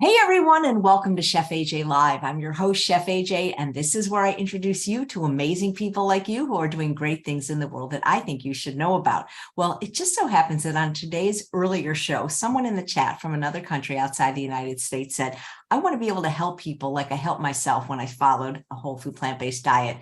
Hey everyone, and welcome to Chef AJ Live. I'm your host, Chef AJ, and this is where I introduce you to amazing people like you who are doing great things in the world that I think you should know about. Well, it just so happens that on today's earlier show, someone in the chat from another country outside the United States said, I want to be able to help people like I helped myself when I followed a whole food plant-based diet.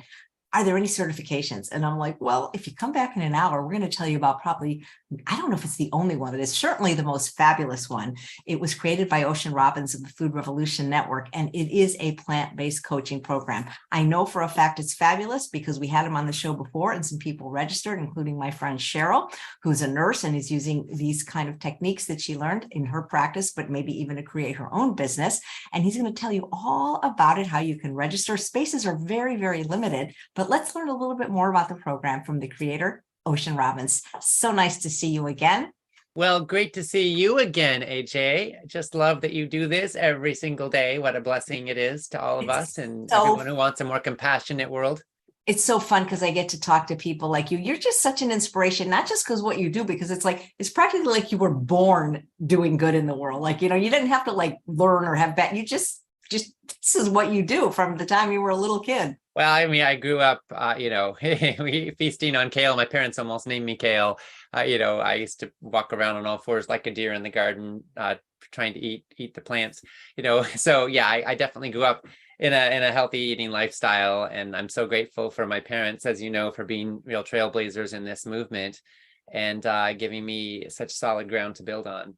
Are there any certifications? And I'm like, well, if you come back in an hour, we're going to tell you about probably, I don't know if it's the only one, but it's certainly the most fabulous one. It was created by Ocean Robbins of the Food Revolution Network, and it is a plant-based coaching program. I know for a fact it's fabulous because we had him on the show before and some people registered, including my friend Cheryl, who's a nurse and is using these kind of techniques that she learned in her practice, but maybe even to create her own business. And he's going to tell you all about it, how you can register. Spaces are very, very limited, but let's learn a little bit more about the program from the creator, Ocean Robbins. So nice to see you again. Well, great to see you again, AJ. I just love that you do this every single day. What a blessing it is to all of us and everyone who wants a more compassionate world. It's so fun because I get to talk to people like you. You're just such an inspiration, not just because what you do, because it's practically like you were born doing good in the world. Like, you didn't have to learn or have bad. You just this is what you do from the time you were a little kid. Well, I mean, I grew up, feasting on kale. My parents almost named me Kale. I used to walk around on all fours like a deer in the garden, trying to eat the plants. So yeah, I definitely grew up in a healthy eating lifestyle, and I'm so grateful for my parents, as you know, for being real trailblazers in this movement and giving me such solid ground to build on.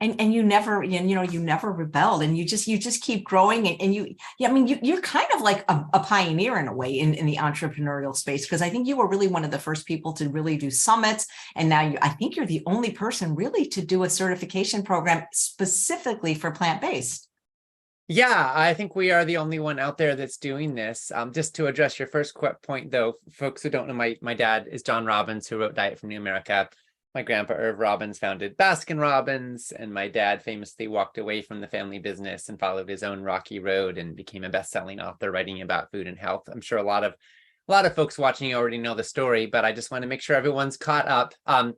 And you never, you never rebelled, and you just keep growing. And you're kind of like a pioneer in a way in the entrepreneurial space, because I think you were really one of the first people to really do summits. And now I think you're the only person really to do a certification program specifically for plant-based. Yeah, I think we are the only one out there that's doing this. Just to address your first point, though, folks who don't know, my dad is John Robbins, who wrote Diet for New America. My grandpa, Irv Robbins, founded Baskin Robbins, and my dad famously walked away from the family business and followed his own rocky road and became a best-selling author writing about food and health. I'm sure a lot of folks watching already know the story, but I just want to make sure everyone's caught up. I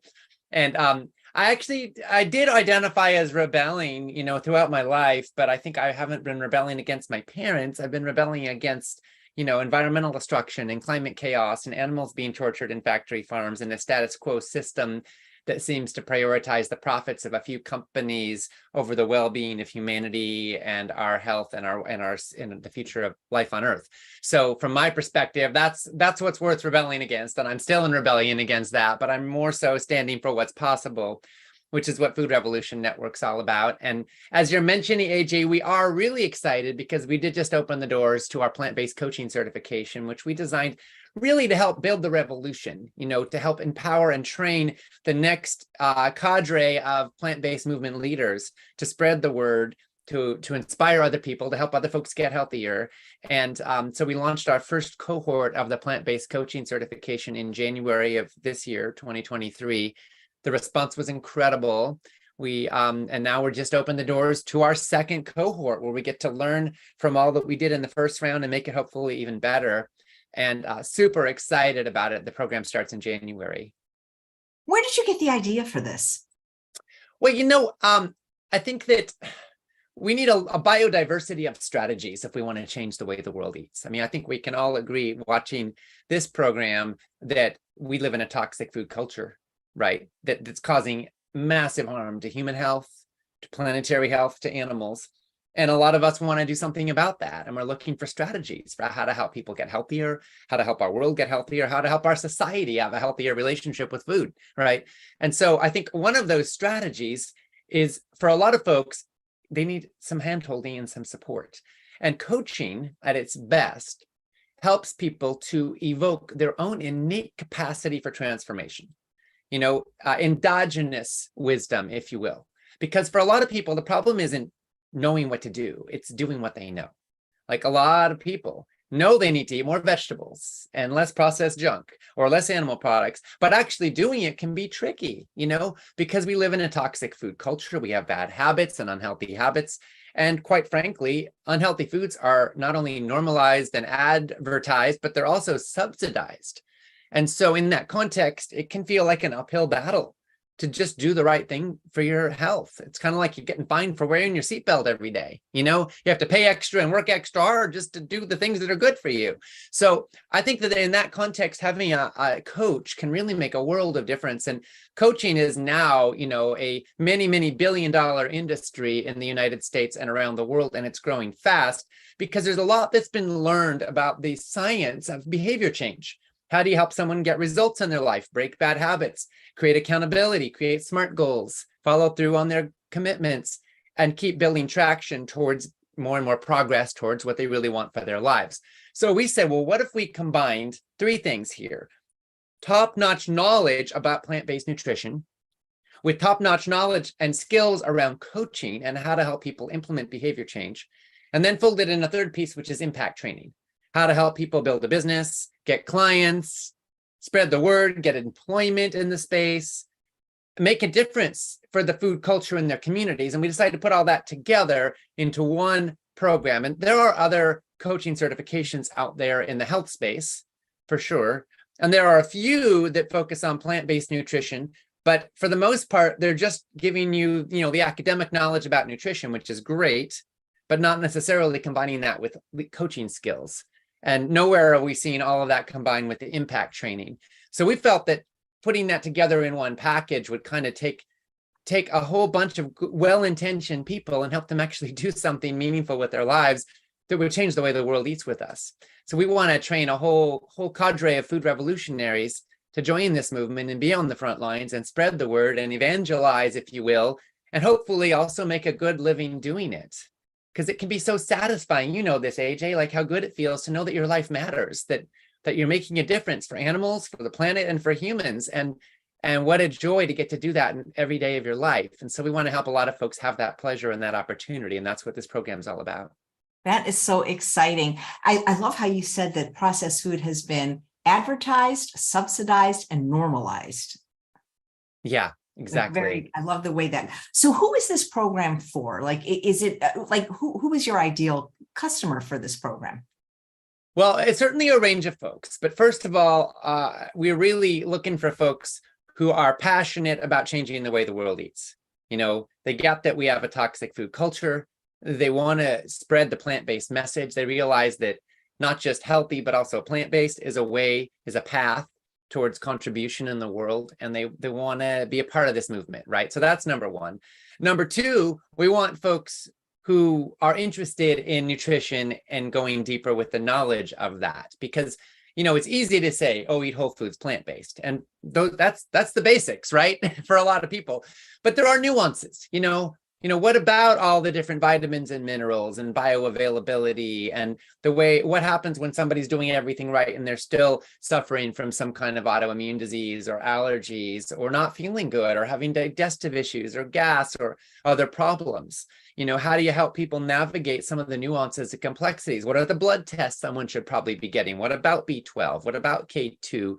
did identify as rebelling, throughout my life, but I think I haven't been rebelling against my parents. I've been rebelling against environmental destruction and climate chaos and animals being tortured in factory farms and a status quo system that seems to prioritize the profits of a few companies over the well-being of humanity and our health and the future of life on Earth. So from my perspective, that's what's worth rebelling against, and I'm still in rebellion against that, but I'm more so standing for what's possible, which is what Food Revolution Network's all about. And as you're mentioning, AJ, we are really excited because we did just open the doors to our plant-based coaching certification, which we designed really to help build the revolution, to help empower and train the next cadre of plant-based movement leaders to spread the word, to inspire other people, to help other folks get healthier. And so we launched our first cohort of the plant-based coaching certification in January of this year, 2023. The response was incredible. And now we're just opened the doors to our second cohort where we get to learn from all that we did in the first round and make it hopefully even better. And super excited about it. The program starts in January. Where did you get the idea for this? Well, I think that we need a biodiversity of strategies if we want to change the way the world eats. I mean, I think we can all agree watching this program that we live in a toxic food culture, right? That's causing massive harm to human health, to planetary health, to animals. And a lot of us want to do something about that. And we're looking for strategies for how to help people get healthier, how to help our world get healthier, how to help our society have a healthier relationship with food, right? And so I think one of those strategies is, for a lot of folks, they need some handholding and some support. And coaching at its best helps people to evoke their own innate capacity for transformation, endogenous wisdom, if you will. Because for a lot of people, the problem isn't knowing what to do, it's doing what they know. Like, a lot of people know they need to eat more vegetables and less processed junk or less animal products, but actually doing it can be tricky, because we live in a toxic food culture. We have bad habits and unhealthy habits. And quite frankly, unhealthy foods are not only normalized and advertised, but they're also subsidized. And so in that context, it can feel like an uphill battle to just do the right thing for your health. It's kind of like you're getting fined for wearing your seatbelt every day. You have to pay extra and work extra hard just to do the things that are good for you. So I think that in that context, having a coach can really make a world of difference. And coaching is now, a many billion-dollar industry in the United States and around the world, and it's growing fast because there's a lot that's been learned about the science of behavior change. How do you help someone get results in their life, break bad habits, create accountability, create SMART goals, follow through on their commitments, and keep building traction towards more and more progress towards what they really want for their lives? So we said, well, what if we combined three things here? Top-notch knowledge about plant-based nutrition with top-notch knowledge and skills around coaching and how to help people implement behavior change, and then folded in a third piece, which is impact training. How to help people build a business, get clients, spread the word, get employment in the space, make a difference for the food culture in their communities. And we decided to put all that together into one program. And there are other coaching certifications out there in the health space, for sure. And there are a few that focus on plant-based nutrition. But for the most part, they're just giving you, the academic knowledge about nutrition, which is great, but not necessarily combining that with coaching skills. And nowhere are we seeing all of that combined with the impact training. So we felt that putting that together in one package would kind of take a whole bunch of well-intentioned people and help them actually do something meaningful with their lives that would change the way the world eats with us. So we want to train a whole cadre of food revolutionaries to join this movement and be on the front lines and spread the word and evangelize, if you will, and hopefully also make a good living doing it. Because it can be so satisfying, this, AJ, like how good it feels to know that your life matters, that you're making a difference for animals, for the planet, and for humans. And what a joy to get to do that in every day of your life. And so we want to help a lot of folks have that pleasure and that opportunity. And that's what this program is all about. That is so exciting. I love how you said that processed food has been advertised, subsidized, and normalized. Yeah. Exactly. I love the way that. So who is this program for? Like, is it like who is your ideal customer for this program? Well, it's certainly a range of folks. But first of all, we're really looking for folks who are passionate about changing the way the world eats. They get that we have a toxic food culture. They want to spread the plant-based message. They realize that not just healthy, but also plant-based is a path towards contribution in the world, and they want to be a part of this movement, right? So that's number one. Number two, we want folks who are interested in nutrition and going deeper with the knowledge of that, because it's easy to say, oh, eat whole foods, plant-based, and that's the basics, right? For a lot of people, but there are nuances. What about all the different vitamins and minerals and bioavailability and what happens when somebody's doing everything right and they're still suffering from some kind of autoimmune disease or allergies or not feeling good or having digestive issues or gas or other problems? How do you help people navigate some of the nuances and complexities? What are the blood tests someone should probably be getting? What about B12? What about K2?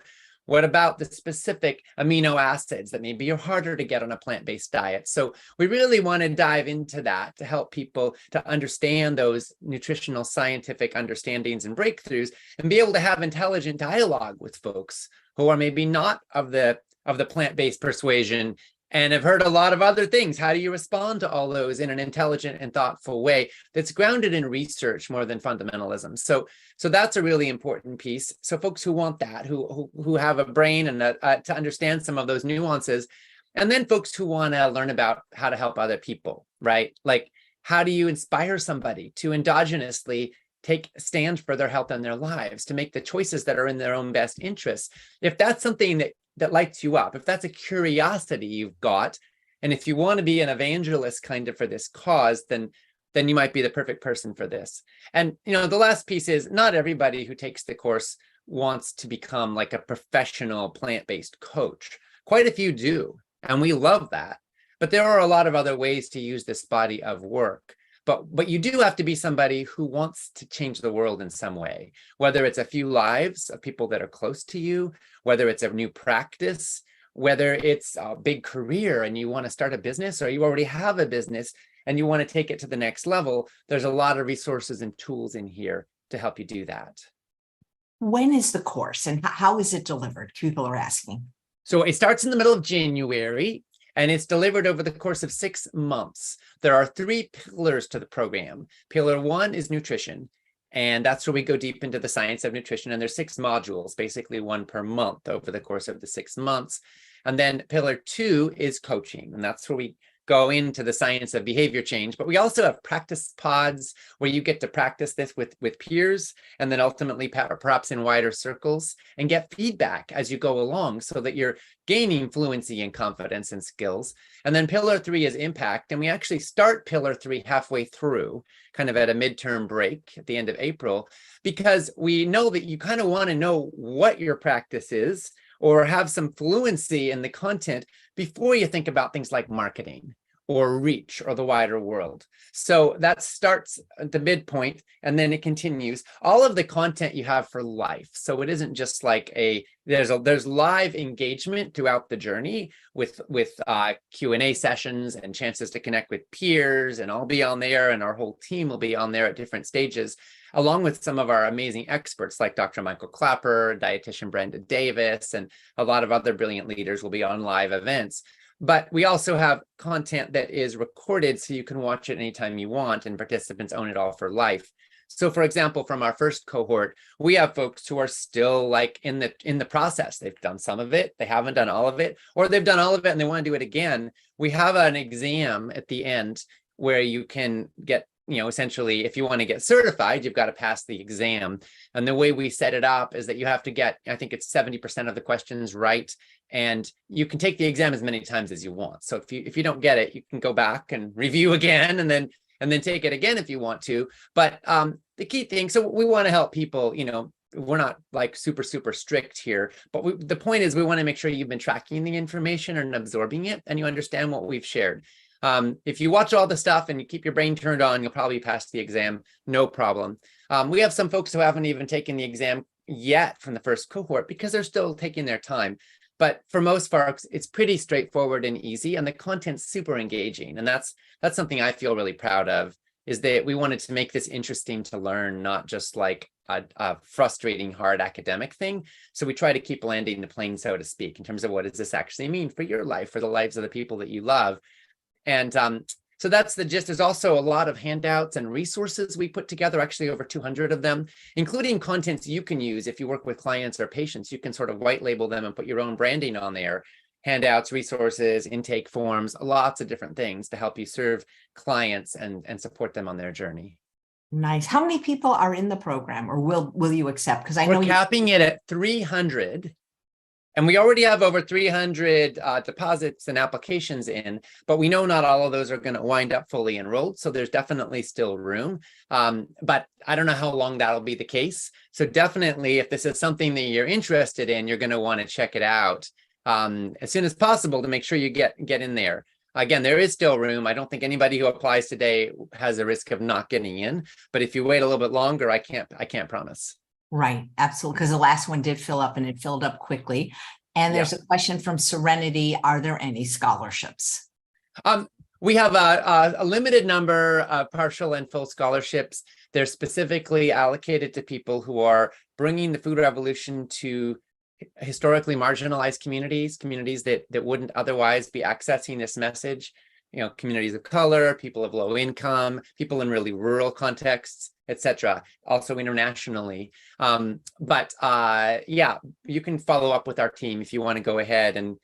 What about the specific amino acids that maybe are harder to get on a plant-based diet? So we really want to dive into that to help people to understand those nutritional scientific understandings and breakthroughs and be able to have intelligent dialogue with folks who are maybe not of the plant-based persuasion and have heard a lot of other things. How do you respond to all those in an intelligent and thoughtful way that's grounded in research more than fundamentalism? So that's a really important piece. So folks who want that, who have a brain and to understand some of those nuances, and then folks who want to learn about how to help other people, right? Like, how do you inspire somebody to endogenously take a stand for their health and their lives, to make the choices that are in their own best interests? If that's something that lights you up, if that's a curiosity you've got, and if you want to be an evangelist kind of for this cause, then you might be the perfect person for this. And the last piece is, not everybody who takes the course wants to become like a professional plant-based coach. Quite a few do, and we love that. But there are a lot of other ways to use this body of work. But you do have to be somebody who wants to change the world in some way, whether it's a few lives of people that are close to you, whether it's a new practice, whether it's a big career and you want to start a business, or you already have a business and you want to take it to the next level. There's a lot of resources and tools in here to help you do that. When is the course and how is it delivered? People are asking. So it starts in the middle of January. And it's delivered over the course of 6 months. There are 3 pillars to the program. Pillar 1 is nutrition. And that's where we go deep into the science of nutrition. And there's 6 modules, basically 1 per month over the course of the 6 months. And then pillar 2 is coaching. And that's where we go into the science of behavior change. But we also have practice pods where you get to practice this with peers, and then ultimately perhaps in wider circles, and get feedback as you go along so that you're gaining fluency and confidence and skills. And then pillar 3 is impact. And we actually start pillar 3 halfway through, kind of at a midterm break at the end of April, because we know that you kind of want to know what your practice is or have some fluency in the content before you think about things like marketing or reach or the wider world. So that starts at the midpoint, and then it continues. All of the content you have for life. So it isn't just like there's live engagement throughout the journey with Q&A sessions and chances to connect with peers, and I'll be on there, and our whole team will be on there at different stages, along with some of our amazing experts like Dr. Michael Clapper, dietitian Brenda Davis, and a lot of other brilliant leaders will be on live events. But we also have content that is recorded so you can watch it anytime you want, and participants own it all for life. So for example, from our first cohort, we have folks who are still like in the process. They've done some of it, they haven't done all of it, or they've done all of it and they want to do it again. We have an exam at the end where you can get, essentially, if you want to get certified, you've got to pass the exam. And the way we set it up is that you have to get, I think it's 70% of the questions right. And you can take the exam as many times as you want. So if you don't get it, you can go back and review again, and then take it again if you want to. But the key thing, so we want to help people, we're not like super strict here, but the point is we want to make sure you've been tracking the information and absorbing it, and you understand what we've shared. If you watch all the stuff and you keep your brain turned on, you'll probably pass the exam, no problem. We have some folks who haven't even taken the exam yet from the first cohort because they're still taking their time. But for most folks, it's pretty straightforward and easy, and the content's super engaging. And that's something I feel really proud of, is that we wanted to make this interesting to learn, not just like a frustrating, hard academic thing. So we try to keep landing the plane, so to speak, in terms of what does this actually mean for your life, for the lives of the people that you love. And so that's the gist. There's also a lot of handouts and resources we put together, actually over 200 of them, including contents you can use if you work with clients or patients. You can sort of white label them and put your own branding on there. Handouts, resources, intake forms, lots of different things to help you serve clients and support them on their journey. Nice. How many people are in the program, or will you accept? Because I know we're capping it at 300. And we already have over 300 deposits and applications in, but we know not all of those are going to wind up fully enrolled. So there's definitely still room. But I don't know how long that'll be the case. So definitely, if this is something that you're interested in, you're going to want to check it out as soon as possible to make sure you get in there. Again, there is still room. I don't think anybody who applies today has a risk of not getting in. But if you wait a little bit longer, I can't promise. Right, absolutely, because the last one did fill up, and it filled up quickly. And there's a question from Serenity: are there any scholarships? We have a limited number of partial and full scholarships. They're specifically allocated to people who are bringing the food revolution to historically marginalized communities that wouldn't otherwise be accessing this message. Communities of color, people of low income, people in really rural contexts, etc. Also internationally. But you can follow up with our team if you want to go ahead and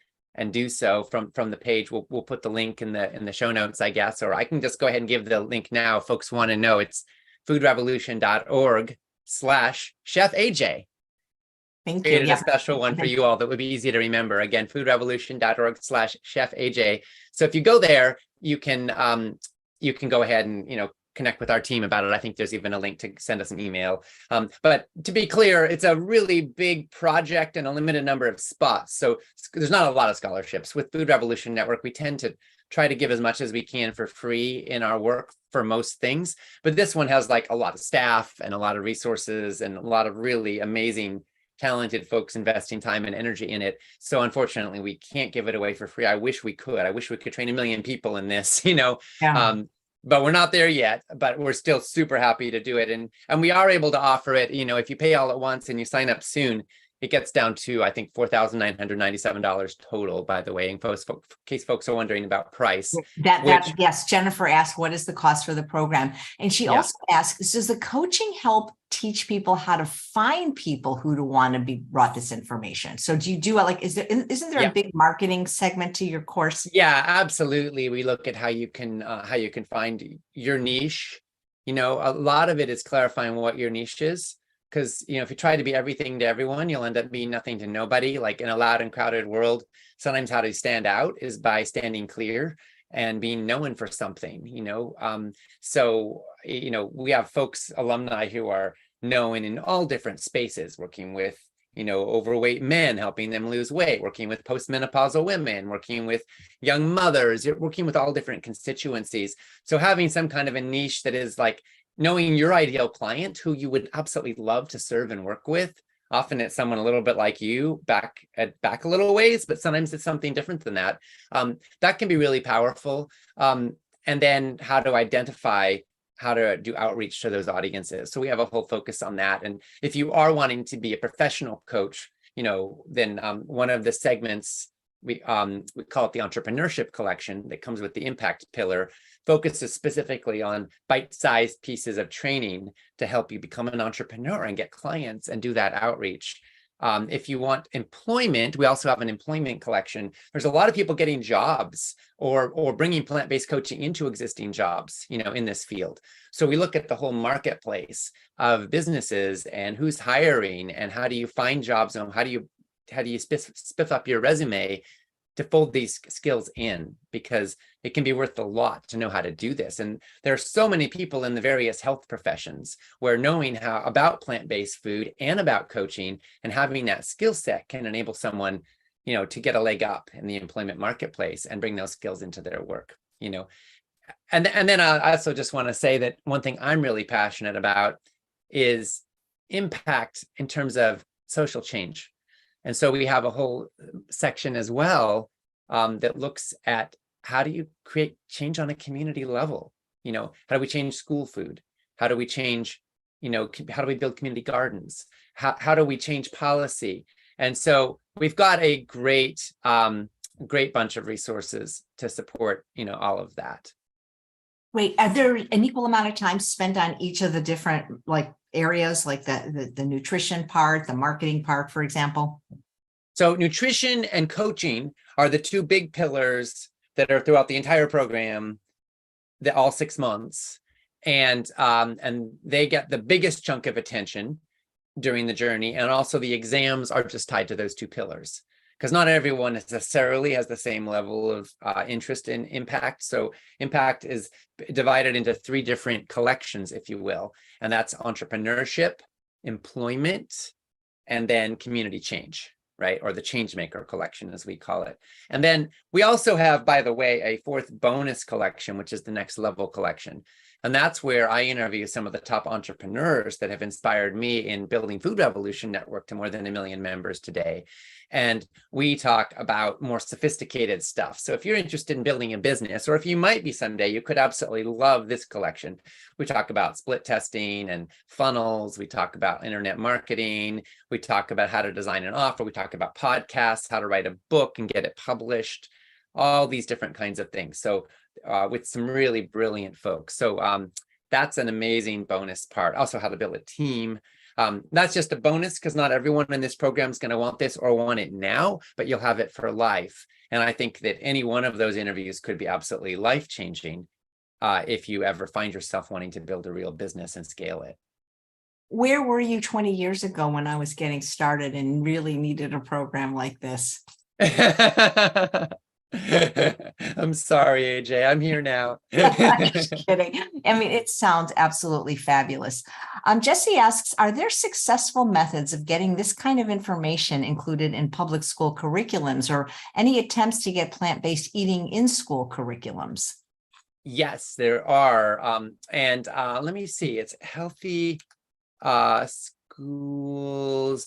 do so from the page. We'll put the link in the show notes, I guess, or I can just go ahead and give the link now if folks want to know. It's foodrevolution.org/Chef AJ. Thank you. Created a special one for you all that would be easy to remember. Again, foodrevolution.org/Chef AJ. So if you go there, you can go ahead and connect with our team about it. I think there's even a link to send us an email. But to be clear, it's a really big project and a limited number of spots. So there's not a lot of scholarships. With Food Revolution Network, we tend to try to give as much as we can for free in our work for most things. But this one has like a lot of staff and a lot of resources and a lot of really amazing, talented folks investing time and energy in it. So unfortunately, we can't give it away for free. I wish we could. I wish we could train 1 million people in this, but we're not there yet, but we're still super happy to do it. And we are able to offer it, if you pay all at once and you sign up soon, it gets down to, I think, $4,997 total, by the way, in case folks are wondering about price. Yes, Jennifer asked, what is the cost for the program? And she also asks, does the coaching help teach people how to find people who want to be brought this information? So do you do it like, isn't there a big marketing segment to your course? Yeah, absolutely. We look at how you can find your niche. A lot of it is clarifying what your niche is. Because, if you try to be everything to everyone, you'll end up being nothing to nobody. Like in a loud and crowded world, sometimes how to stand out is by standing clear and being known for something, So, we have folks, alumni who are known in all different spaces, working with, overweight men, helping them lose weight, working with postmenopausal women, working with young mothers, you're working with all different constituencies. So having some kind of a niche that is like, knowing your ideal client who you would absolutely love to serve and work with. Often it's someone a little bit like you, back a little ways, but sometimes it's something different than that. That can be really powerful. And then how to identify how to do outreach to those audiences. So we have a whole focus on that. And if you are wanting to be a professional coach, then one of the segments, we call it the entrepreneurship collection that comes with the impact pillar, focuses specifically on bite-sized pieces of training to help you become an entrepreneur and get clients and do that outreach. If you want employment, we also have an employment collection. There's a lot of people getting jobs or bringing plant-based coaching into existing jobs, in this field. So we look at the whole marketplace of businesses and who's hiring and how do you find jobs and how do you spiff up your resume to fold these skills in, because it can be worth a lot to know how to do this. And there are so many people in the various health professions where knowing how about plant-based food and about coaching and having that skill set can enable someone, to get a leg up in the employment marketplace and bring those skills into their work, And then I also just want to say that one thing I'm really passionate about is impact in terms of social change. And so we have a whole section as well that looks at how do you create change on a community level? How do we change school food? How do we change, how do we build community gardens? How do we change policy? And so we've got a great bunch of resources to support, all of that. Wait, are there an equal amount of time spent on each of the different areas, like the nutrition part, the marketing part, for example? So nutrition and coaching are the two big pillars that are throughout the entire program, all 6 months. And they get the biggest chunk of attention during the journey. And also the exams are just tied to those two pillars, because not everyone necessarily has the same level of interest in impact. So impact is divided into 3 different collections, if you will. And that's entrepreneurship, employment, and then community change, right? Or the Changemaker collection, as we call it. And then we also have, by the way, a 4th bonus collection, which is the next level collection. And that's where I interview some of the top entrepreneurs that have inspired me in building Food Revolution Network to more than 1 million members today. And we talk about more sophisticated stuff. So if you're interested in building a business, or if you might be someday, you could absolutely love this collection. We talk about split testing and funnels. We talk about internet marketing. We talk about how to design an offer. We talk about podcasts, how to write a book and get it published, all these different kinds of things. So with some really brilliant folks. So that's an amazing bonus part. Also how to build a team. That's just a bonus because not everyone in this program is going to want this or want it now, but you'll have it for life. And I think that any one of those interviews could be absolutely life-changing if you ever find yourself wanting to build a real business and scale it. Where were you 20 years ago when I was getting started and really needed a program like this? I'm sorry, AJ. I'm here now. Just kidding. I mean, it sounds absolutely fabulous. Jesse asks, are there successful methods of getting this kind of information included in public school curriculums, or any attempts to get plant-based eating in school curriculums? Yes, there are. And let me see. It's healthy schools.org.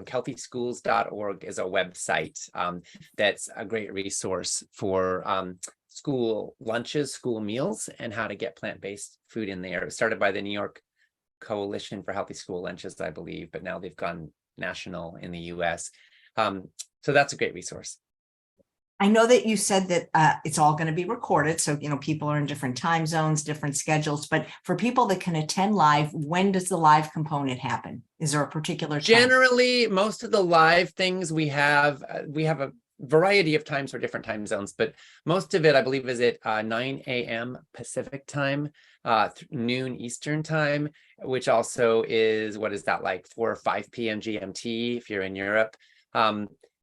Healthyschools.org is a website that's a great resource for school lunches, school meals, and how to get plant-based food in there. It was started by the New York Coalition for Healthy School Lunches, I believe, but now they've gone national in the US. So that's a great resource. I know that you said that it's all going to be recorded. So, people are in different time zones, different schedules, but for people that can attend live, when does the live component happen? Is there a particular time? Generally, most of the live things we have a variety of times for different time zones, but most of it, I believe, is at 9 a.m. Pacific time, noon Eastern time, which also is, what is that, like 4 or 5 p.m. GMT if you're in Europe.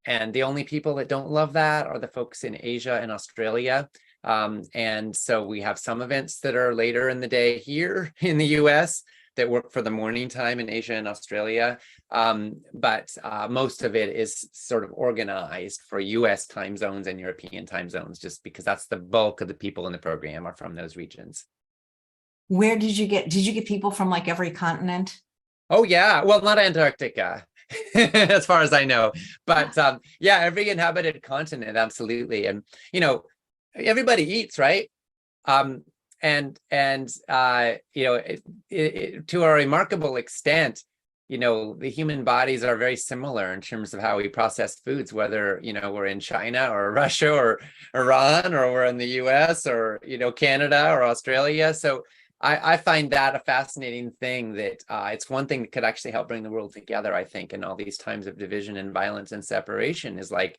And the only people that don't love that are the folks in Asia and Australia. And so we have some events that are later in the day here in the US that work for the morning time in Asia and Australia. But most of it is sort of organized for US time zones and European time zones, just because that's the bulk of the people in the program are from those regions. Where did you get people from like every continent? Oh yeah, well, not Antarctica. As far as I know, but yeah, every inhabited continent, absolutely. And everybody eats, right? To a remarkable extent, the human bodies are very similar in terms of how we process foods, whether we're in China or Russia or Iran, or we're in the US or Canada or Australia. So I find that a fascinating thing, that it's one thing that could actually help bring the world together, I think, in all these times of division and violence and separation, is like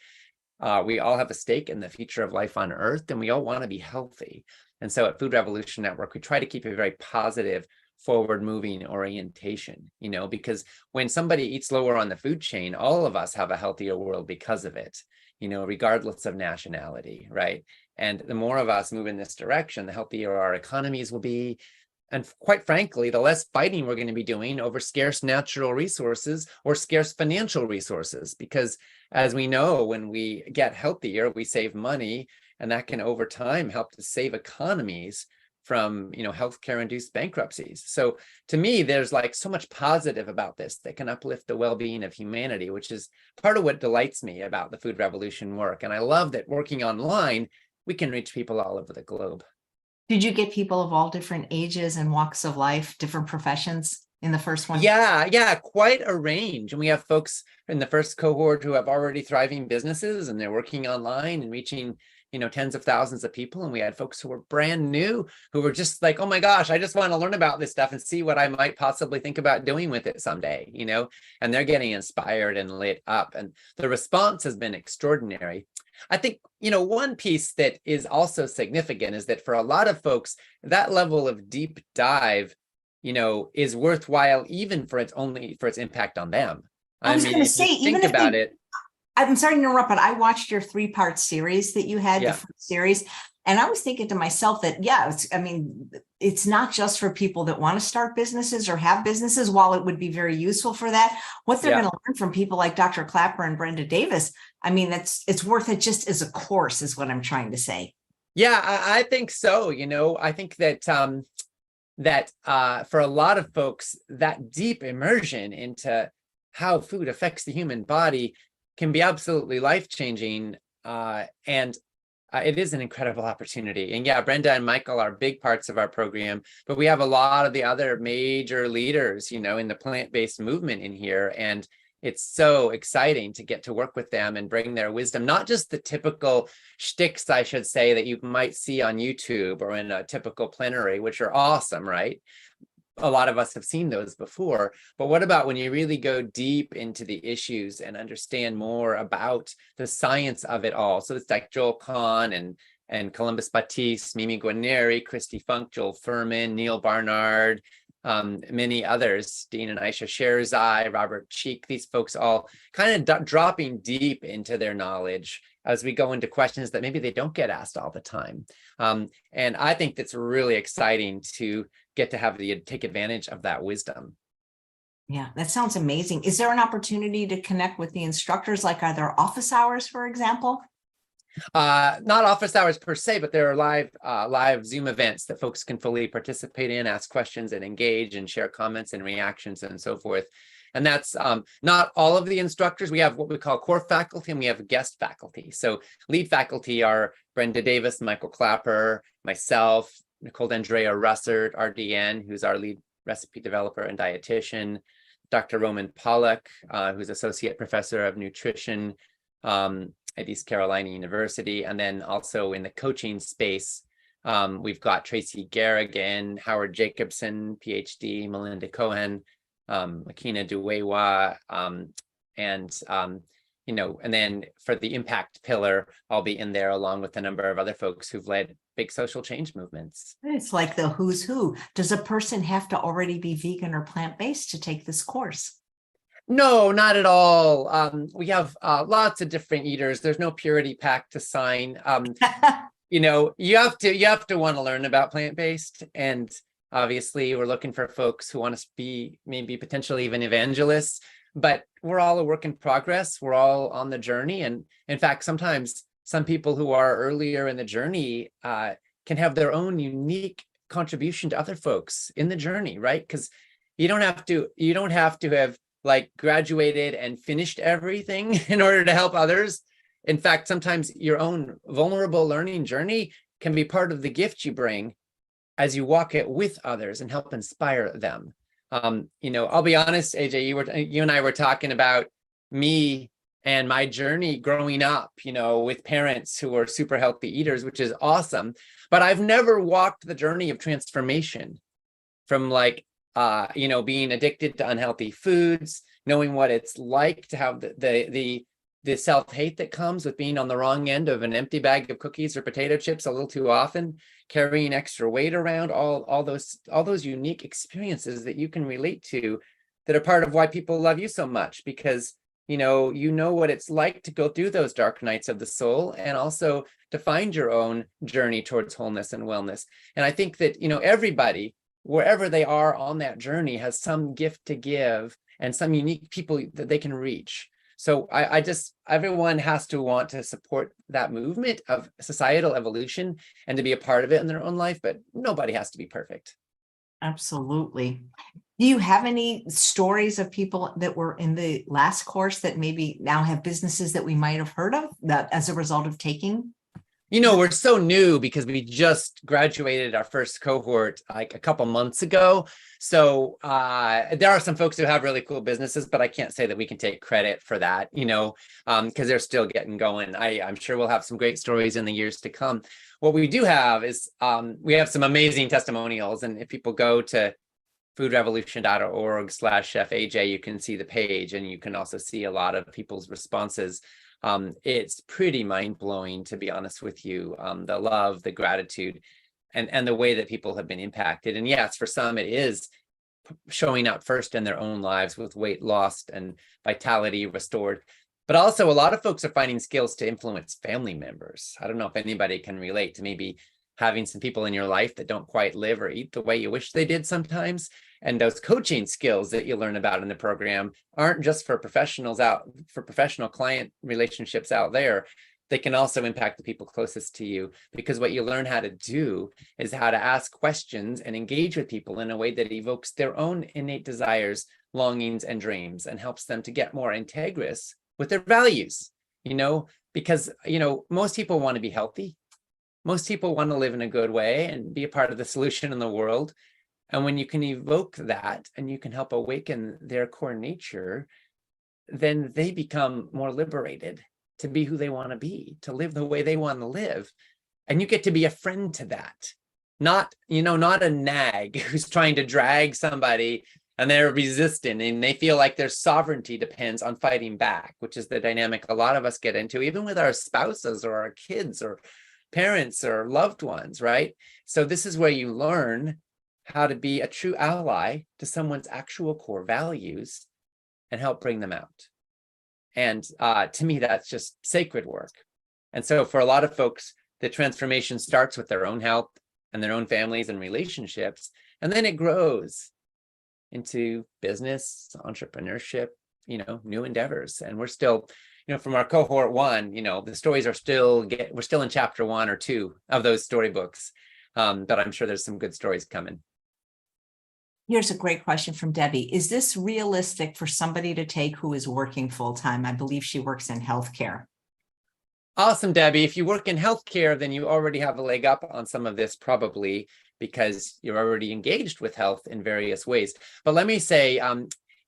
we all have a stake in the future of life on Earth, and we all want to be healthy. And so at Food Revolution Network, we try to keep a very positive, forward-moving orientation, because when somebody eats lower on the food chain, all of us have a healthier world because of it, regardless of nationality, right? And the more of us move in this direction, the healthier our economies will be. And quite frankly, the less fighting we're going to be doing over scarce natural resources or scarce financial resources. Because as we know, when we get healthier, we save money, and that can over time help to save economies from healthcare induced bankruptcies. So to me, there's like so much positive about this that can uplift the well-being of humanity, which is part of what delights me about the Food Revolution work. And I love that working online, we can reach people all over the globe. Did you get people of all different ages and walks of life, different professions in the first one? Yeah, quite a range. And we have folks in the first cohort who have already thriving businesses, and they're working online and reaching tens of thousands of people. And we had folks who were brand new, who were just like, oh my gosh, I just want to learn about this stuff and see what I might possibly think about doing with it someday, and they're getting inspired and lit up. And the response has been extraordinary. I think, one piece that is also significant is that for a lot of folks, that level of deep dive, is worthwhile, even for its impact on them. I was going to say, even think about it. I'm sorry to interrupt, but I watched your 3-part series that you had, the first series, and I was thinking to myself that, it's not just for people that want to start businesses or have businesses, while it would be very useful for that. What they're going to learn from people like Dr. Clapper and Brenda Davis, it's worth it just as a course, is what I'm trying to say. Yeah, I think so. I think that for a lot of folks, that deep immersion into how food affects the human body can be absolutely life-changing, and it is an incredible opportunity. And yeah, Brenda and Michael are big parts of our program, but we have a lot of the other major leaders, in the plant-based movement in here, and it's so exciting to get to work with them and bring their wisdom, not just the typical shticks, I should say, that you might see on YouTube or in a typical plenary, which are awesome, right? A lot of us have seen those before, but what about when you really go deep into the issues and understand more about the science of it all? So it's like Joel Kahn and Columbus Batiste, Mimi Guarneri, Christy Funk, Joel Furman, Neil Barnard, many others, Dean and Aisha Sherzai, Robert Cheek, these folks all kind of dropping deep into their knowledge as we go into questions that maybe they don't get asked all the time. And I think that's really exciting to get to take advantage of that wisdom. Yeah, that sounds amazing. Is there an opportunity to connect with the instructors? Like, are there office hours, for example? Not office hours per se, but there are live Zoom events that folks can fully participate in, ask questions and engage and share comments and reactions and so forth. And that's not all of the instructors. We have what we call core faculty, and we have guest faculty. So lead faculty are Brenda Davis, Michael Clapper, myself, Nicole D'Andrea Russert, RDN, who's our lead recipe developer and dietitian, Dr. Roman Pollack, who's associate professor of nutrition at East Carolina University. And then also in the coaching space, we've got Tracy Garrigan, Howard Jacobson, PhD, Melinda Cohen, Makina Duwewa, and then for the impact pillar, I'll be in there along with a number of other folks who've led big social change movements. It's like the who's who. Does a person have to already be vegan or plant-based to take this course? No, not at all. We have lots of different eaters. There's no purity pact to sign. You have to want to learn about plant-based, and obviously we're looking for folks who want to be maybe potentially even evangelists, but we're all a work in progress. We're all on the journey. And in fact, sometimes some people who are earlier in the journey can have their own unique contribution to other folks in the journey, right? Because you don't have to have like graduated and finished everything in order to help others. In fact, sometimes your own vulnerable learning journey can be part of the gift you bring as you walk it with others and help inspire them. I'll be honest, AJ, you and I were talking about me and my journey growing up, with parents who are super healthy eaters, which is awesome. But I've never walked the journey of transformation from being addicted to unhealthy foods, knowing what it's like to have the self-hate that comes with being on the wrong end of an empty bag of cookies or potato chips a little too often, carrying extra weight around, all those unique experiences that you can relate to that are part of why people love you so much, because you know what it's like to go through those dark nights of the soul and also to find your own journey towards wholeness and wellness. And I think that, everybody, wherever they are on that journey, has some gift to give and some unique people that they can reach. So everyone has to want to support that movement of societal evolution and to be a part of it in their own life, but nobody has to be perfect. Absolutely. Do you have any stories of people that were in the last course that maybe now have businesses that we might have heard of that as a result of taking? We're so new because we just graduated our first cohort like a couple months ago. So there are some folks who have really cool businesses, but I can't say that we can take credit for that, because they're still getting going. I'm sure we'll have some great stories in the years to come. What we do have is we have some amazing testimonials. And if people go to foodrevolution.org/ChefAJ, you can see the page, and you can also see a lot of people's responses. It's pretty mind-blowing, to be honest with you, the love, the gratitude, and the way that people have been impacted. And yes, for some, it is showing up first in their own lives with weight lost and vitality restored. But also a lot of folks are finding skills to influence family members. I don't know if anybody can relate to maybe having some people in your life that don't quite live or eat the way you wish they did sometimes. And those coaching skills that you learn about in the program aren't just for professional client relationships out there. They can also impact the people closest to you, because what you learn how to do is how to ask questions and engage with people in a way that evokes their own innate desires, longings, and dreams, and helps them to get more integrous with their values, because, most people want to be healthy. Most people want to live in a good way and be a part of the solution in the world. And when you can evoke that and you can help awaken their core nature, then they become more liberated to be who they want to be, to live the way they want to live. And you get to be a friend to that, not a nag who's trying to drag somebody and they're resistant and they feel like their sovereignty depends on fighting back, which is the dynamic a lot of us get into, even with our spouses or our kids or parents or loved ones, right? So this is where you learn how to be a true ally to someone's actual core values and help bring them out. And to me, that's just sacred work. And so for a lot of folks, the transformation starts with their own health and their own families and relationships, and then it grows into business, entrepreneurship, new endeavors. And we're still, from our cohort 1, the stories are we're still in chapter 1 or 2 of those storybooks. But I'm sure there's some good stories coming. Here's a great question from Debbie. Is this realistic for somebody to take who is working full-time? I believe she works in healthcare. Awesome, Debbie. If you work in healthcare, then you already have a leg up on some of this, probably because you're already engaged with health in various ways. But let me say,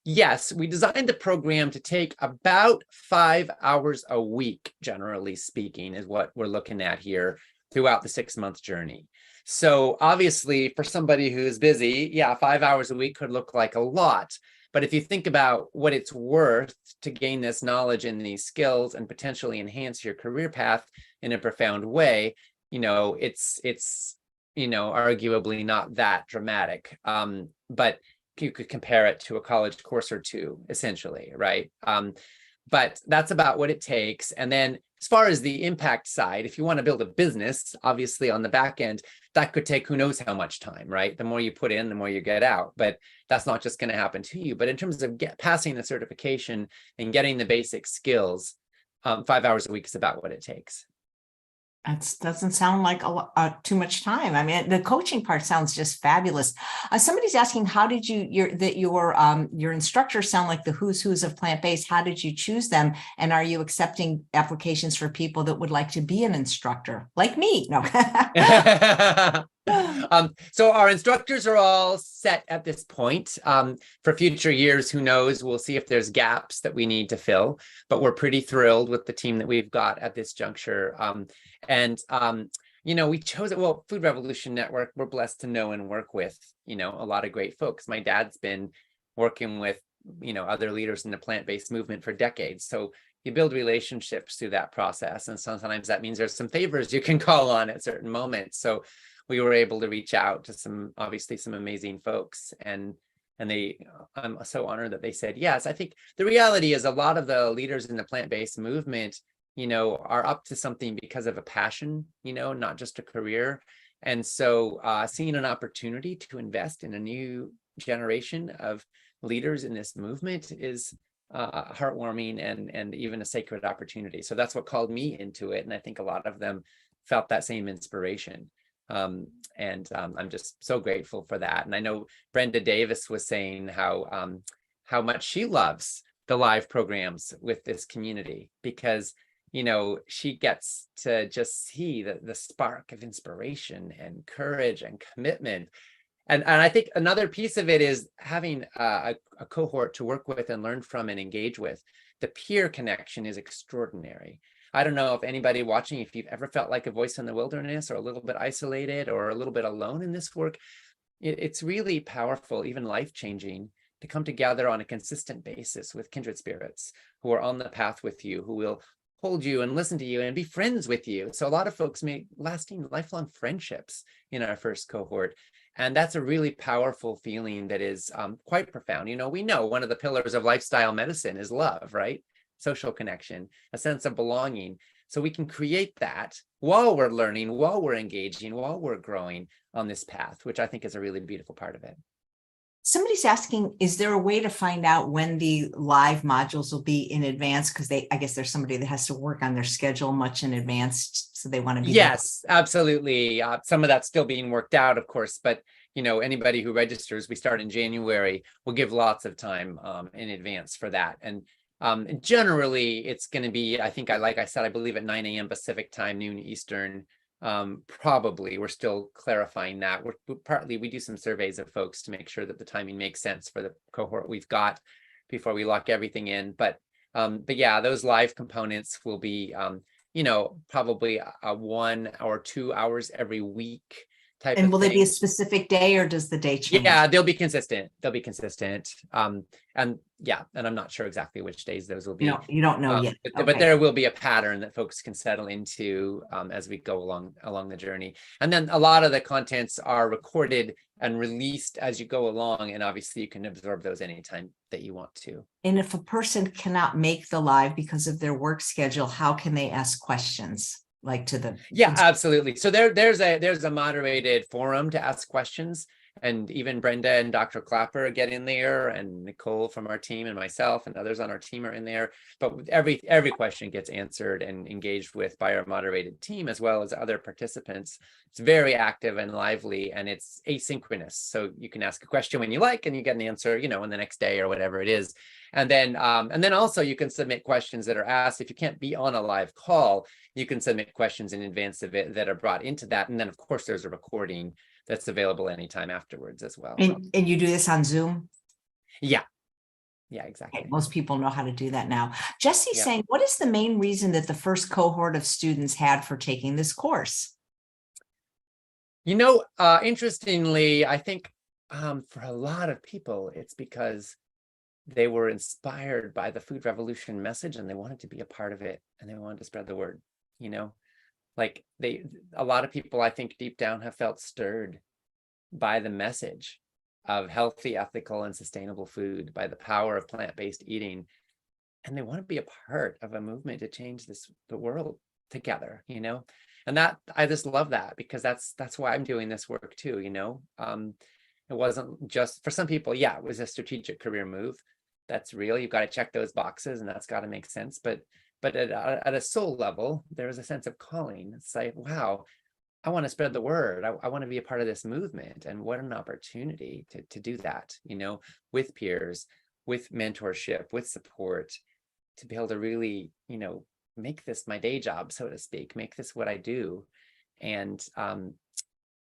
Yes, we designed the program to take about 5 hours a week, generally speaking, is what we're looking at here throughout the 6-month journey. So obviously for somebody who's busy, yeah, 5 hours a week could look like a lot. But if you think about what it's worth to gain this knowledge and these skills and potentially enhance your career path in a profound way, it's arguably not that dramatic. But you could compare it to a college course or two, essentially, right? But that's about what it takes. And then as far as the impact side, if you want to build a business, obviously on the back end, that could take who knows how much time, right? The more you put in, the more you get out. But that's not just going to happen to you. But in terms of passing the certification and getting the basic skills, 5 hours a week is about what it takes. That doesn't sound like too much time. I mean, the coaching part sounds just fabulous. Somebody's asking, how did your instructors sound like the who's who's of plant-based? How did you choose them? And are you accepting applications for people that would like to be an instructor like me? No. So our instructors are all set at this point. For future years, who knows? We'll see if there's gaps that we need to fill, but we're pretty thrilled with the team that we've got at this juncture. We chose it. Well, Food Revolution Network, we're blessed to know and work with, a lot of great folks. My dad's been working with, other leaders in the plant-based movement for decades. So you build relationships through that process. And sometimes that means there's some favors you can call on at certain moments. So we were able to reach out to some amazing folks, and I'm so honored that they said yes. I think the reality is a lot of the leaders in the plant-based movement, are up to something because of a passion, not just a career. And so seeing an opportunity to invest in a new generation of leaders in this movement is heartwarming and even a sacred opportunity. So that's what called me into it. And I think a lot of them felt that same inspiration. I'm just so grateful for that. And I know Brenda Davis was saying how much she loves the live programs with this community, because she gets to just see the spark of inspiration and courage and commitment. And I think another piece of it is having a cohort to work with and learn from and engage with. The peer connection is extraordinary. I don't know if anybody watching, if you've ever felt like a voice in the wilderness or a little bit isolated or a little bit alone in this work. It's really powerful, even life-changing, to come together on a consistent basis with kindred spirits who are on the path with you, who will hold you and listen to you and be friends with you. So a lot of folks make lasting, lifelong friendships in our first cohort. And that's a really powerful feeling that is quite profound. We know one of the pillars of lifestyle medicine is love, right? Social connection, a sense of belonging. So we can create that while we're learning, while we're engaging, while we're growing on this path, which I think is a really beautiful part of it. Somebody's asking, is there a way to find out when the live modules will be in advance? Because I guess there's somebody that has to work on their schedule much in advance, so they want to be. Yes, absolutely. Some of that's still being worked out, of course, but anybody who registers, we start in January, we'll give lots of time in advance for that. And generally it's going to be, like I said, I believe at 9 a.m. Pacific time, noon Eastern. Probably we're still clarifying that. We do some surveys of folks to make sure that the timing makes sense for the cohort we've got before we lock everything in. But yeah, those live components will be, probably a 1 or 2 hours every week. And will they be a specific day, or does the day change? Yeah, they'll be consistent. And I'm not sure exactly which days those will be. No, you don't know yet. But there will be a pattern that folks can settle into as we go along the journey. And then a lot of the contents are recorded and released as you go along. And obviously you can absorb those anytime that you want to. And if a person cannot make the live because of their work schedule, how can they ask questions? Yeah, absolutely. So there's a moderated forum to ask questions, and even Brenda and Dr. Clapper get in there, and Nicole from our team and myself and others on our team are in there. But every question gets answered and engaged with by our moderated team, as well as other participants. It's very active and lively, and it's asynchronous. So you can ask a question when you like, and you get an answer, in the next day or whatever it is. And then also you can submit questions that are asked. If you can't be on a live call, you can submit questions in advance of it that are brought into that. And then of course there's a recording that's available anytime afterwards as well. And you do this on Zoom? Yeah. Yeah, Okay, exactly. most people know how to do that now. Jesse's Yeah. saying, what is the main reason that the first cohort of students had for taking this course? Interestingly, I think for a lot of people, it's because they were inspired by the food revolution message and they wanted to be a part of it and they wanted to spread the word, you know, like a lot of people, I think deep down have felt stirred by the message of healthy, ethical, and sustainable food, by the power of plant-based eating. And they want to be a part of a movement to change the world together, and that I just love that, because that's why I'm doing this work too. It wasn't just for some people. Yeah, it was a strategic career move. That's real. You've got to check those boxes and that's got to make sense. But at a soul level, there was a sense of calling. It's like, wow, I want to spread the word. I want to be a part of this movement. And what an opportunity to do that, with peers, with mentorship, with support, to be able to really, make this my day job, so to speak, make this what I do. And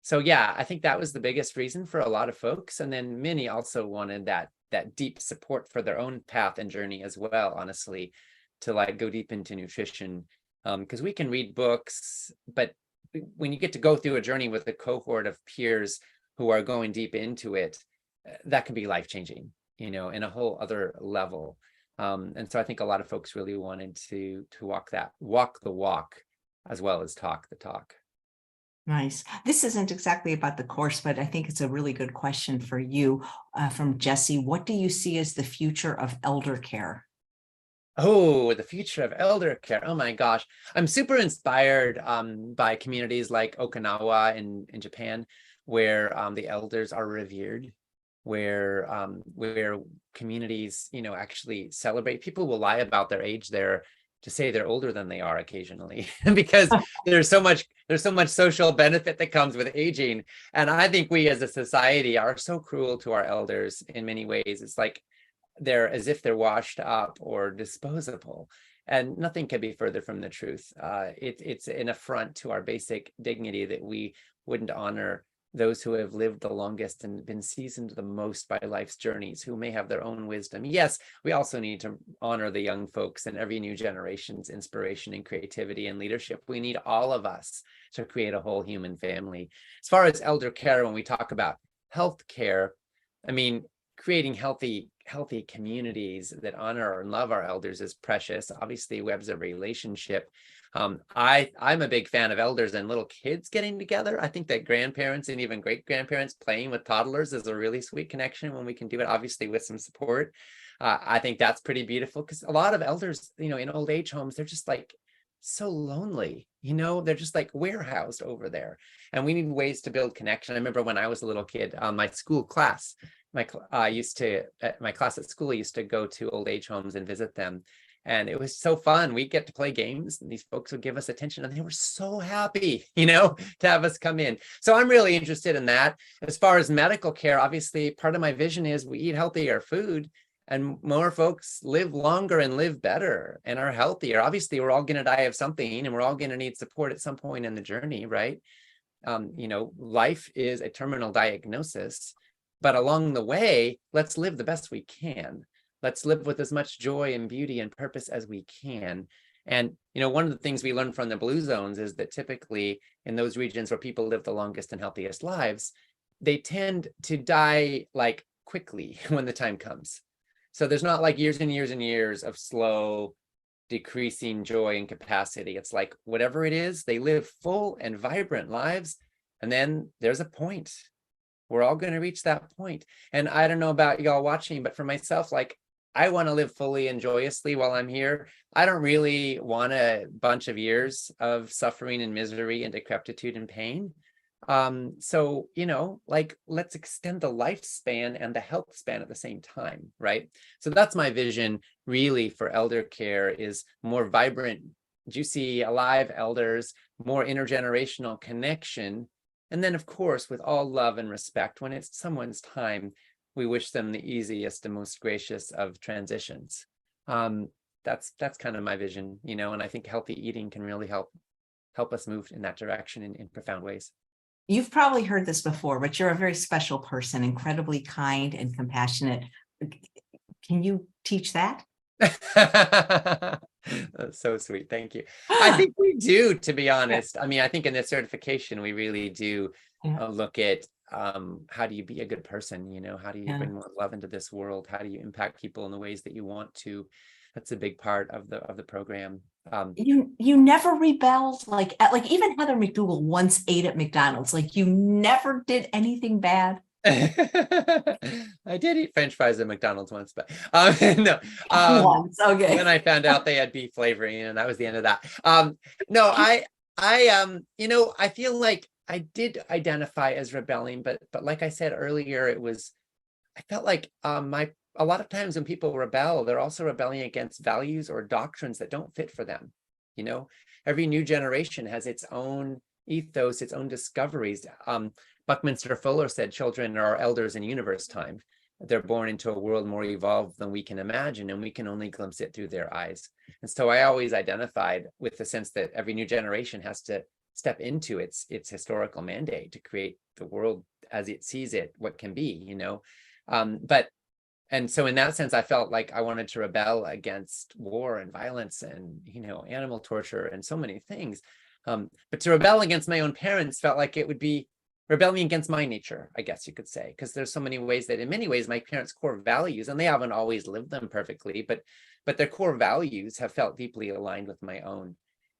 so, yeah, I think that was the biggest reason for a lot of folks. And then many also wanted that deep support for their own path and journey as well, honestly, to like go deep into nutrition. Because we can read books, but when you get to go through a journey with a cohort of peers who are going deep into it, that can be life-changing, in a whole other level. And so I think a lot of folks really wanted to walk the walk as well as talk the talk. Nice. This isn't exactly about the course, but I think it's a really good question for you from Jesse. What do you see as the future of elder care? Oh, the future of elder care. Oh my gosh. I'm super inspired by communities like Okinawa in Japan, where the elders are revered, where communities, actually celebrate. People will lie about their age there to say they're older than they are occasionally, because there's so much social benefit that comes with aging. And I think we as a society are so cruel to our elders in many ways. It's like they're as if they're washed up or disposable, and nothing can be further from the truth. It's an affront to our basic dignity that we wouldn't honor those who have lived the longest and been seasoned the most by life's journeys, who may have their own wisdom. Yes, we also need to honor the young folks and every new generation's inspiration and creativity and leadership. We need all of us to create a whole human family. As far as elder care, when we talk about health care, I mean, creating healthy communities that honor and love our elders is precious. Obviously, webs of relationship. I'm a big fan of elders and little kids getting together. I think that grandparents and even great grandparents playing with toddlers is a really sweet connection when we can do it, obviously with some support. I think that's pretty beautiful, because a lot of elders, in old age homes, they're just like so lonely, they're just like warehoused over there, and we need ways to build connection. I remember when I was a little kid, my school class, my class at school used to go to old age homes and visit them. And it was so fun. We'd get to play games and these folks would give us attention, and they were so happy, to have us come in. So I'm really interested in that. As far as medical care, obviously part of my vision is we eat healthier food and more folks live longer and live better and are healthier. Obviously, we're all going to die of something and we're all going to need support at some point in the journey, right? Life is a terminal diagnosis. But along the way, let's live the best we can. Let's live with as much joy and beauty and purpose as we can. And, one of the things we learn from the blue zones is that typically in those regions where people live the longest and healthiest lives, they tend to die like quickly when the time comes. So there's not like years and years and years of slow decreasing joy and capacity. It's like whatever it is, they live full and vibrant lives. And then there's a point. We're all going to reach that point. And I don't know about y'all watching, but for myself, like, I want to live fully and joyously while I'm here. I don't really want a bunch of years of suffering and misery and decrepitude and pain. So, let's extend the lifespan and the health span at the same time, right? So that's my vision really for elder care, is more vibrant, juicy, alive elders, more intergenerational connection. And then, of course, with all love and respect, when it's someone's time, we wish them the easiest and most gracious of transitions. That's kind of my vision, and I think healthy eating can really help us move in that direction in profound ways. You've probably heard this before, but you're a very special person, incredibly kind and compassionate. Can you teach that? That's so sweet. Thank you. I think we do, to be honest. I mean, I think in this certification, we really do Yeah. look at how do you be a good person? You know, how do you Yeah. bring more love into this world? How do you impact people in the ways that you want to? That's a big part of the program. You never rebelled, like even Heather McDougal once ate at McDonald's. Like you never did anything bad. I did eat French fries at McDonald's once, but no. Once, okay. When I found out they had beef flavoring, and that was the end of that. No, you know, I feel like I did identify as rebelling, but like I said earlier, I felt like a lot of times when people rebel, they're also rebelling against values or doctrines that don't fit for them. You know, every new generation has its own ethos, its own discoveries. Buckminster Fuller said children are our elders in universe time. They're born into a world more evolved than we can imagine, and we can only glimpse it through their eyes. And so I always identified with the sense that every new generation has to step into its historical mandate to create the world as it sees it, what can be, you know. And so in that sense, I felt like I wanted to rebel against war and violence and, you know, animal torture and so many things. But to rebel against my own parents felt like it would be rebelling against my nature, I guess you could say, because there's so many ways that in many ways my parents' core values, and they haven't always lived them perfectly, but their core values have felt deeply aligned with my own.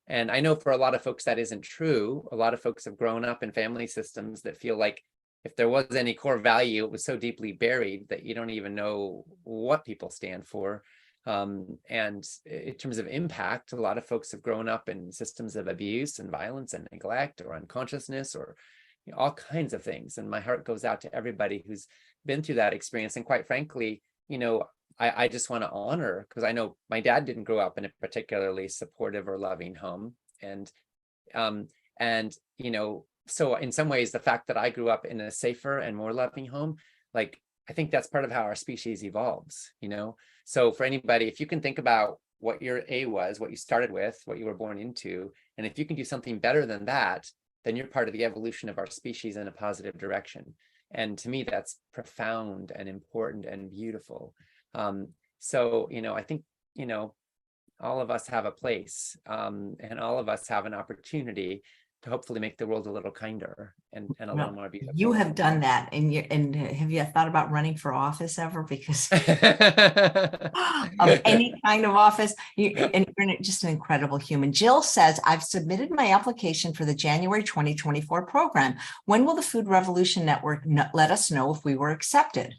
And I know for a lot of folks that isn't true. A lot of folks have grown up in family systems that feel like if there was any core value, it was so deeply buried that you don't even know what people stand for. And in terms of impact, a lot of folks have grown up in systems of abuse and violence and neglect or unconsciousness or all kinds of things. And my heart goes out to everybody who's been through that experience. And quite frankly, you know, I just want to honor, because I know my dad didn't grow up in a particularly supportive or loving home. And you know, so in some ways, the fact that I grew up in a safer and more loving home, like, I think that's part of how our species evolves, you know? So for anybody, if you can think about what your A was, what you started with, what you were born into, and if you can do something better than that, then you're part of the evolution of our species in a positive direction. And to me, that's profound and important and beautiful. So, you know, I think, you know, all of us have a place, and all of us have an opportunity to hopefully make the world a little kinder and a little more beautiful. You have done that, and have you thought about running for office ever? Because of any kind of office, and you're just an incredible human. Jill says, I've submitted my application for the January 2024 program. When will the Food Revolution Network let us know if we were accepted?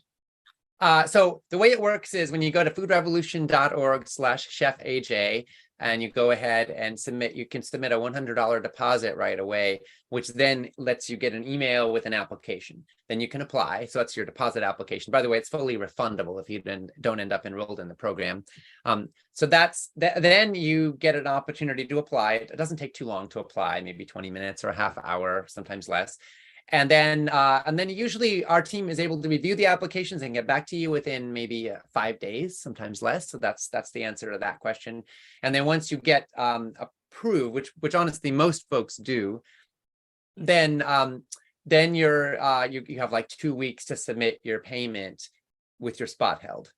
So the way it works is when you go to foodrevolution.org/chefaj, and you go ahead and you can submit a $100 deposit right away, which then lets you get an email with an application. Then you can apply. So that's your deposit application. By the way, it's fully refundable if you don't end up enrolled in the program. So then you get an opportunity to apply. It doesn't take too long to apply, maybe 20 minutes or a half hour, sometimes less. And then usually our team is able to review the applications and get back to you within maybe 5 days, sometimes less. So that's the answer to that question. And then once you get approved, which honestly most folks do, then you have like 2 weeks to submit your payment with your spot held.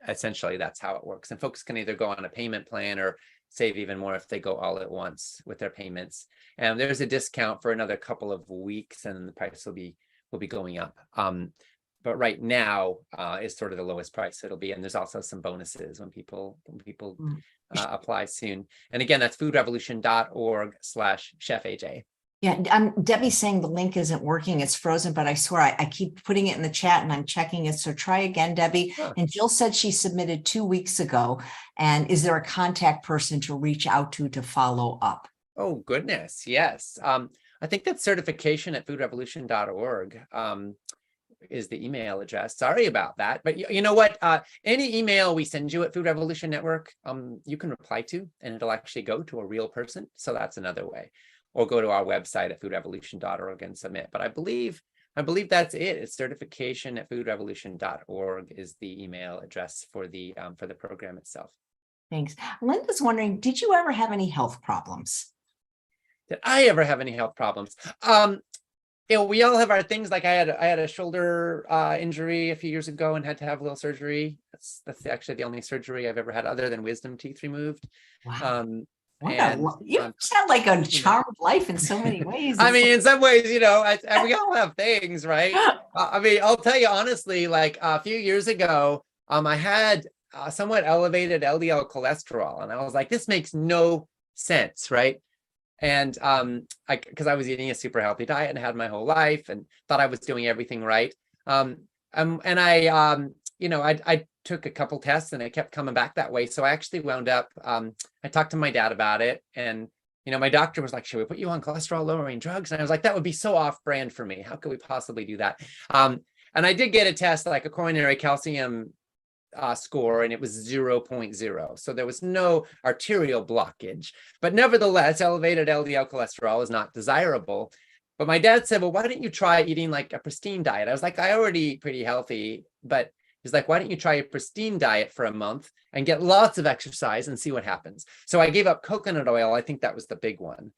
Essentially, that's how it works. And folks can either go on a payment plan or save even more if they go all at once with their payments. And there's a discount for another couple of weeks, and the price will be going up. But right now is sort of the lowest price it'll be. And there's also some bonuses when people apply soon. And again, that's foodrevolution.org/chefaj. Yeah, Debbie's saying the link isn't working. It's frozen, but I swear I keep putting it in the chat and I'm checking it. So try again, Debbie. Huh. And Jill said she submitted 2 weeks ago. And is there a contact person to reach out to follow up? Oh, goodness. Yes. I think that's certification@foodrevolution.org is the email address. Sorry about that. But you know what? Any email we send you at Food Revolution Network, you can reply to, and it'll actually go to a real person. So that's another way. Or go to our website at foodrevolution.org and submit. But I believe that's it. It's certification@foodrevolution.org is the email address for the program itself. Thanks. Linda's wondering, did you ever have any health problems? Did I ever have any health problems? we all have our things. Like I had a shoulder injury a few years ago and had to have a little surgery. That's actually the only surgery I've ever had other than wisdom teeth removed. Wow. And You sound like a you know, charmed life in so many ways. I mean, in some ways, we all have things, right? I mean, I'll tell you honestly, like a few years ago, I had somewhat elevated LDL cholesterol, and I was like, this makes no sense, right? And because I was eating a super healthy diet and had my whole life and thought I was doing everything right. And I took a couple tests and it kept coming back that way. So I actually wound up, I talked to my dad about it, and my doctor was like, should we put you on cholesterol lowering drugs? And I was like, that would be so off brand for me. How could we possibly do that? And I did get a test, like a coronary calcium score, and it was 0.0. So there was no arterial blockage, but nevertheless, elevated LDL cholesterol is not desirable. But my dad said, well, why don't you try eating like a pristine diet? I was like, I already eat pretty healthy, but he's like, why don't you try a pristine diet for a month and get lots of exercise and see what happens? So I gave up coconut oil. I think that was the big one.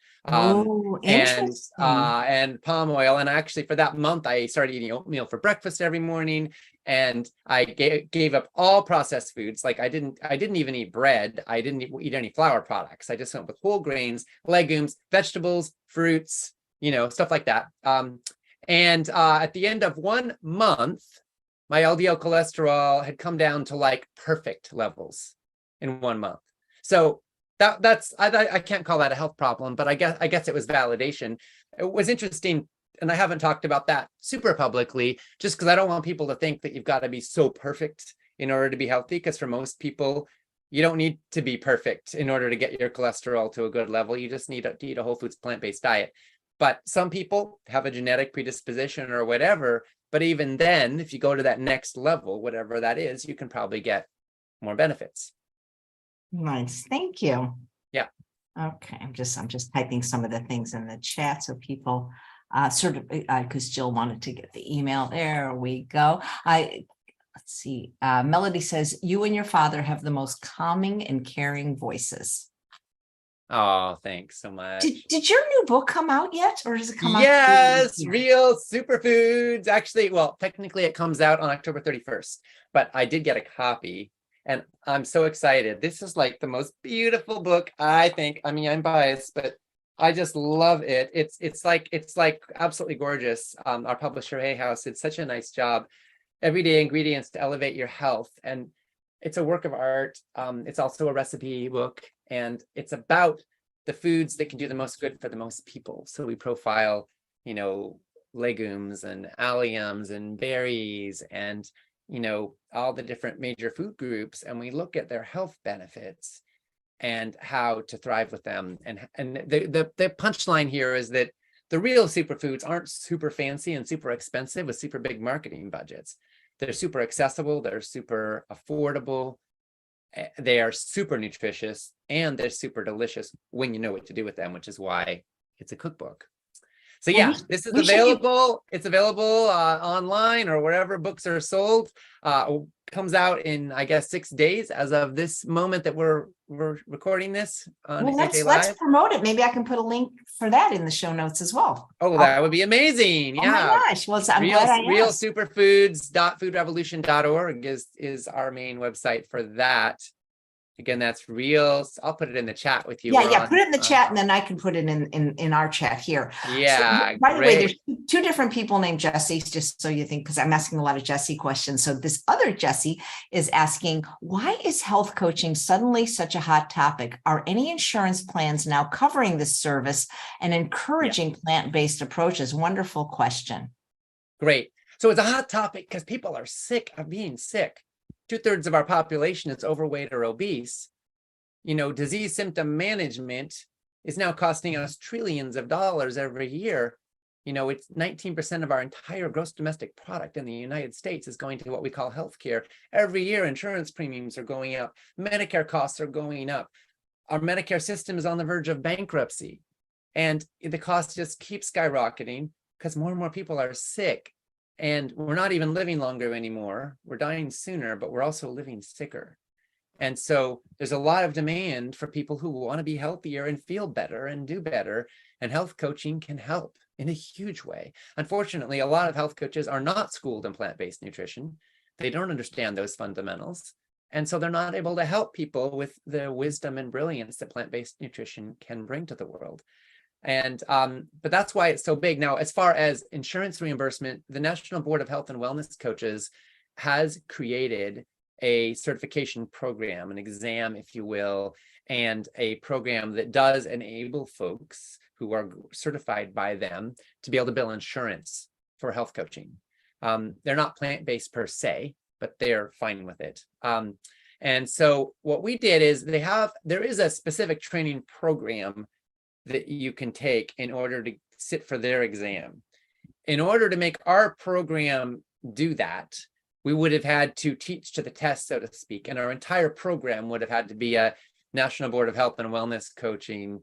Interesting. And palm oil. And actually for that month, I started eating oatmeal for breakfast every morning. And I gave up all processed foods. Like I didn't even eat bread. I didn't eat any flour products. I just went with whole grains, legumes, vegetables, fruits, stuff like that. And at the end of 1 month, my LDL cholesterol had come down to like perfect levels in 1 month. So that's I can't call that a health problem, but I guess it was validation. It was interesting, and I haven't talked about that super publicly, just because I don't want people to think that you've got to be so perfect in order to be healthy. Because for most people, you don't need to be perfect in order to get your cholesterol to a good level. You just need to eat a whole foods plant-based diet. But some people have a genetic predisposition or whatever. But even then, if you go to that next level, whatever that is, you can probably get more benefits. Nice. Thank you. Yeah. Okay. I'm just typing some of the things in the chat so people because Jill wanted to get the email. There we go. Let's see. Melody says, you and your father have the most calming and caring voices. Oh, thanks so much. Did your new book come out yet, or does it come out? Yes, Real Superfoods. Actually, well, technically it comes out on October 31st, but I did get a copy and I'm so excited. This is like the most beautiful book, I think. I mean, I'm biased, but I just love it. It's like absolutely gorgeous. Our publisher, Hay House, did such a nice job. Everyday ingredients to elevate your health. And it's a work of art. It's also a recipe book. And it's about the foods that can do the most good for the most people. So we profile, legumes and alliums and berries and, all the different major food groups. And we look at their health benefits and how to thrive with them. And the punchline here is that the real superfoods aren't super fancy and super expensive with super big marketing budgets. They're super accessible. They're super affordable. They are super nutritious, and they're super delicious when you know what to do with them, which is why it's a cookbook. So yeah, this is available. It's available online or wherever books are sold. Comes out in, I guess, 6 days as of this moment that we're recording this. Well, let's promote it. Maybe I can put a link for that in the show notes as well. Oh, that would be amazing. Yeah. Oh my gosh. Well, I'm glad I asked. realsuperfoods.foodrevolution.org is our main website for that. Again, that's real. I'll put it in the chat with you. Yeah, put it in the chat, and then I can put it in our chat here. Yeah. So, by the way, there's two different people named Jesse, just so you think, because I'm asking a lot of Jesse questions. So this other Jesse is asking, why is health coaching suddenly such a hot topic? Are any insurance plans now covering this service and encouraging plant-based approaches? Wonderful question. Great. So it's a hot topic because people are sick of being sick. 2/3 of our population is overweight or obese. Disease symptom management is now costing us trillions of dollars every year. It's 19% of our entire gross domestic product in the United States is going to what we call healthcare. Every year, insurance premiums are going up. Medicare costs are going up. Our Medicare system is on the verge of bankruptcy. And the cost just keeps skyrocketing because more and more people are sick. And we're not even living longer anymore. We're dying sooner, but we're also living sicker. And so there's a lot of demand for people who want to be healthier and feel better and do better. And health coaching can help. in a huge way. Unfortunately, a lot of health coaches are not schooled in plant-based nutrition. They don't understand those fundamentals. And so they're not able to help people with the wisdom and brilliance that plant-based nutrition can bring to the world. And but that's why it's so big. Now, as far as insurance reimbursement, the National Board of Health and Wellness Coaches has created a certification program, an exam, if you will, and a program that does enable folks who are certified by them to be able to bill insurance for health coaching. They're not plant-based per se, but they're fine with it. And so what we did is there is a specific training program that you can take in order to sit for their exam. In order to make our program do that, we would have had to teach to the test, so to speak, and our entire program would have had to be a National Board of Health and Wellness coaching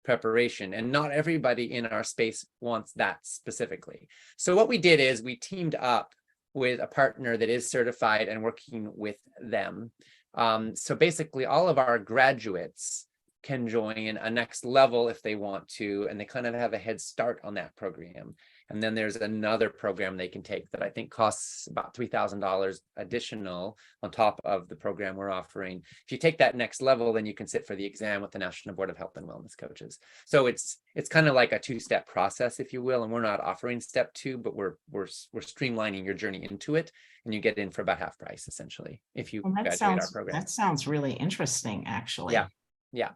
preparation. And not everybody in our space wants that specifically. So what we did is we teamed up with a partner that is certified and working with them. So basically all of our graduates can join a next level if they want to, and they kind of have a head start on that program. And then there's another program they can take that I think costs about $3,000 additional on top of the program we're offering. If you take that next level, then you can sit for the exam with the National Board of Health and Wellness Coaches. So it's kind of like a two-step process, if you will. And we're not offering step 2, but we're streamlining your journey into it, and you get in for about half price essentially if you graduate our program. That sounds really interesting, actually. Yeah. Yeah.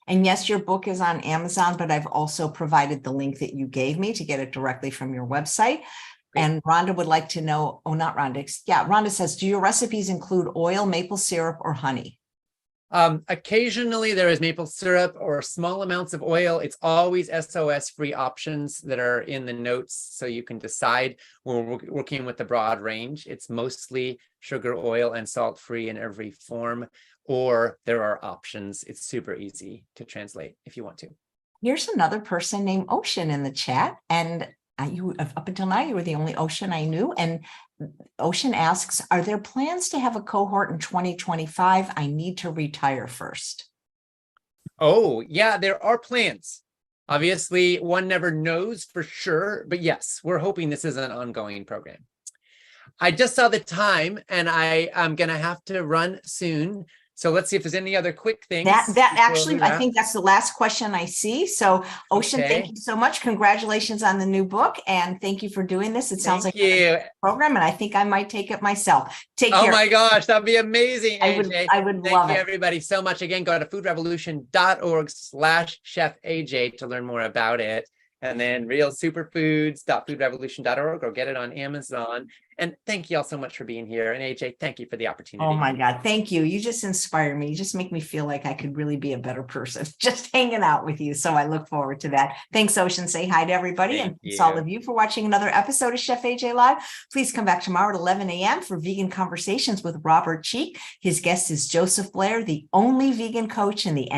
And yes, your book is on Amazon, but I've also provided the link that you gave me to get it directly from your website. Great. And Rhonda would like to know, not Rhonda. Yeah, Rhonda says, do your recipes include oil, maple syrup, or honey? Occasionally there is maple syrup or small amounts of oil. It's always SOS free options that are in the notes, so you can decide. We're working with the broad range. It's mostly sugar, oil, and salt free in every form, or there are options. It's super easy to translate if you want to. Here's another person named Ocean in the chat, and you up until now you were the only Ocean I knew. And Ocean asks, are there plans to have a cohort in 2025? I need to retire first. Oh yeah, there are plans. Obviously one never knows for sure, but yes, we're hoping this is an ongoing program. I just saw the time and I'm gonna have to run soon. So let's see if there's any other quick things. That actually, I think that's the last question I see. So Ocean, Thank you so much. Congratulations on the new book. And thank you for doing this. It sounds like a program, and I think I might take it myself. Take care. Oh my gosh, that'd be amazing. I would love it. Thank you everybody so much. Again, go to foodrevolution.org/ChefAJ to learn more about it. And then realsuperfoods.foodrevolution.org, or get it on Amazon. And thank you all so much for being here. And AJ, thank you for the opportunity. Oh my God, thank you. You just inspire me. You just make me feel like I could really be a better person just hanging out with you. So I look forward to that. Thanks, Ocean. Say hi to everybody. And thanks all of you for watching another episode of Chef AJ Live. Please come back tomorrow at 11 a.m. for Vegan Conversations with Robert Cheek. His guest is Joseph Blair, the only vegan coach in the